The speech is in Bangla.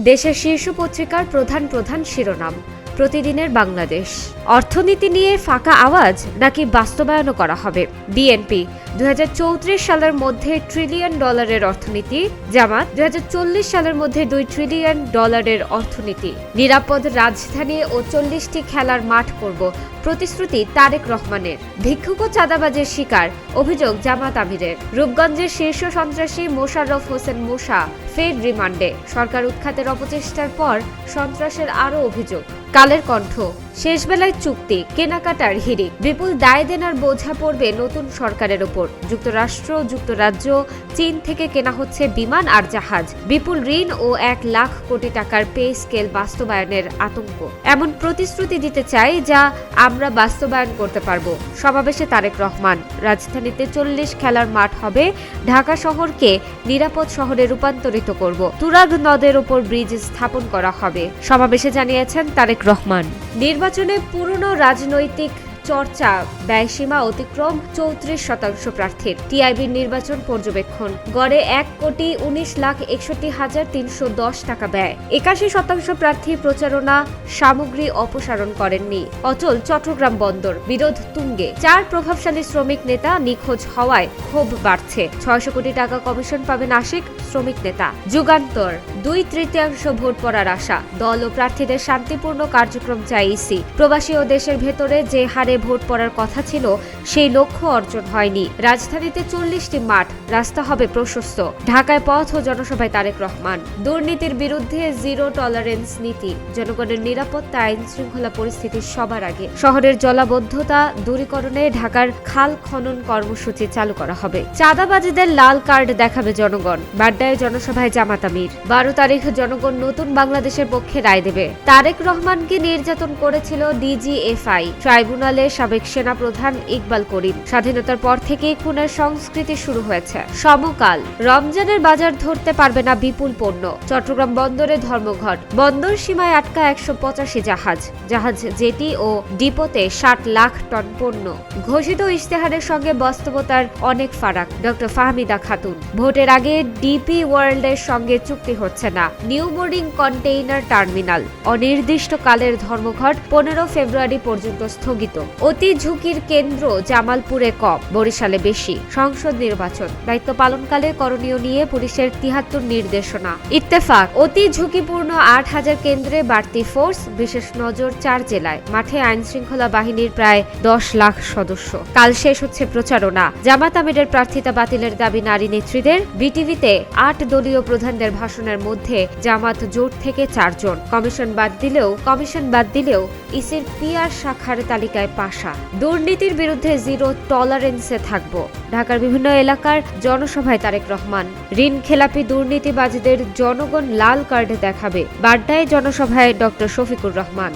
দেশের শীর্ষ পত্রিকার প্রধান শিরোনাম, প্রতিদিনের বাংলাদেশ। অর্থনীতি নিয়ে ফাঁকা আওয়াজ নাকি বাস্তবায়নও করা হবে? বিএনপি 2034 সালের মধ্যে $1 ট্রিলিয়ন অর্থনীতি, জামাত 2040 সালের মধ্যে $2 ট্রিলিয়ন অর্থনীতি, নিরাপদ রাজধানী ও 40টি খেলার মাঠ করব, প্রতিশ্রুতি তারেক রহমানের। ভিক্ষুক ও চাঁদাবাজের শিকার, অভিযোগ জামাত আমিরের। রূপগঞ্জের শীর্ষ সন্ত্রাসী মোশাররফ হোসেন মোশা ফের রিমান্ডে, সরকার উৎখাতের অপচেষ্টার পর সন্ত্রাসের আরও অভিযোগ। কালের কণ্ঠ, শেষবেলায় চুক্তি, কেনাকাটার হিড়িক, বিপুল দায় দেনার বোঝা পড়বে নতুন সরকারের ওপর। যুক্তরাজ্য, চীন থেকে কেনা হচ্ছে বিমান আর জাহাজ, বিপুল ঋণ ও 1 লাখ কোটি টাকার পে স্কেল বাস্তবায়নের আতঙ্ক। এমন প্রতিশ্রুতি দিতে চাই যা আমরা বাস্তবায়ন করতে পারব। সমাবেশে তারেক রহমান, রাজধানীতে 40 খেলার মাঠ হবে, ঢাকা শহরকে নিরাপদ শহরে রূপান্তরিত করব, তুরাগ নদের ওপর ব্রিজ স্থাপন করা হবে, সমাবেশে জানিয়েছেন তারেক রহমান। নির্বাচনে পুরনো রাজনৈতিক চর্চা, ব্যয়সীমা অতিক্রম 34% প্রার্থীর। টিআইবির নির্বাচন পর্যবেক্ষণ, গড়ে 1,19,61,310 টাকা ব্যয়। 81% প্রার্থী প্রচারণা সামগ্রী অপসারণ করেননি। অচল চট্টগ্রাম বন্দর, বিরোধ তুঙ্গে। 4 প্রভাবশালী শ্রমিক নেতা নিখোঁজ হওয়ায় ক্ষোভ বাড়ছে। 600 কোটি টাকা কমিশন পাবেন আশিক শ্রমিক নেতা। যুগান্তর, 2/3 ভোট পড়ার আশা, দল ও প্রার্থীদের শান্তিপূর্ণ কার্যক্রম চাই ইসি। প্রবাসী ও দেশের ভেতরে যে হারে ভোট পড়ার কথা ছিল সেই লক্ষ্য অর্জন হয়নি। রাজধানীতে 40টি মাঠ, রাস্তা হবে প্রশস্ত। ঢাকায় পথ ও জনসভায় তারেক রহমান। দুর্নীতির বিরুদ্ধে জিরো টলারেন্স নীতি, জনগণের নিরাপত্তা, আইন শৃঙ্খলা পরিস্থিতি সবার আগে। শহরের জলাবদ্ধতা দূরীকরণে ঢাকার খাল খনন কর্মসূচি চালু করা হবে। চাঁদাবাজীদের লাল কার্ড দেখাবে জনগণ, বাড্ডায় জনসভায় জামাত আমির। 12 তারিখ জনগণ নতুন বাংলাদেশের পক্ষে রায় দেবে। তারেক রহমানকে নির্যাতন করেছিল ডিজিএফআই, ট্রাইব্যুনালে সাবেক সেনা প্রধান ইকবাল করিম। স্বাধীনতার পর থেকে খুনের সংস্কৃতি শুরু হয়েছে। সমকাল, রমজানের বাজার ধরতে পারবে না বিপুল পণ্য। চট্টগ্রাম বন্দরে ধর্মঘট, বন্দর সীমায় আটকা 185 জাহাজ জেটি ও ডিপোতে 60 লাখ টন পণ্য। ঘোষিত ইশতেহারের সঙ্গে বাস্তবতার অনেক ফারাক, ডক্টর ফাহমিদা খাতুন। ভোটের আগে ডিপি ওয়ার্ল্ডের সঙ্গে চুক্তি হচ্ছে না। নিউ বোর্ডিং কন্টেইনার টার্মিনাল, অনির্দিষ্টকালের ধর্মঘট 15 ফেব্রুয়ারি পর্যন্ত স্থগিত। অতি ঝুঁকির কেন্দ্র জামালপুরে কম, বরিশালে বেশি। সংসদ নির্বাচন, দায়িত্ব পালনকালে করণীয় নিয়ে পুলিশের 73 নির্দেশনা। ইত্তেফাক, অতি ঝুঁকিপূর্ণ 8000 কেন্দ্রে বাড়তি ফোর্স, বিশেষ নজর 4 জেলায়। মাঠে আইন শৃঙ্খলা বাহিনীর প্রায় 10 লাখ সদস্য। কাল শেষ হচ্ছে প্রচারণা। জামাত আমিরের প্রার্থিতা বাতিলের দাবি নারী নেত্রীদের। বিটিভিতে 8 দলীয় প্রধানদের ভাষণের মধ্যে জামাত জোট থেকে 4 জন। কমিশন বাদ দিলেও ইসির পিআর শাখার তালিকায় পাশা। দুর্নীতির বিরুদ্ধে জিরো টলারেন্সে থাকব, ঢাকার বিভিন্ন এলাকার জনসভায় তারেক রহমান। ঋণ খেলাপি দুর্নীতিবাজীদের জনগণ লাল কার্ড দেখাবে, বাড্ডায় জনসভায় ডক্টর শফিকুর রহমান।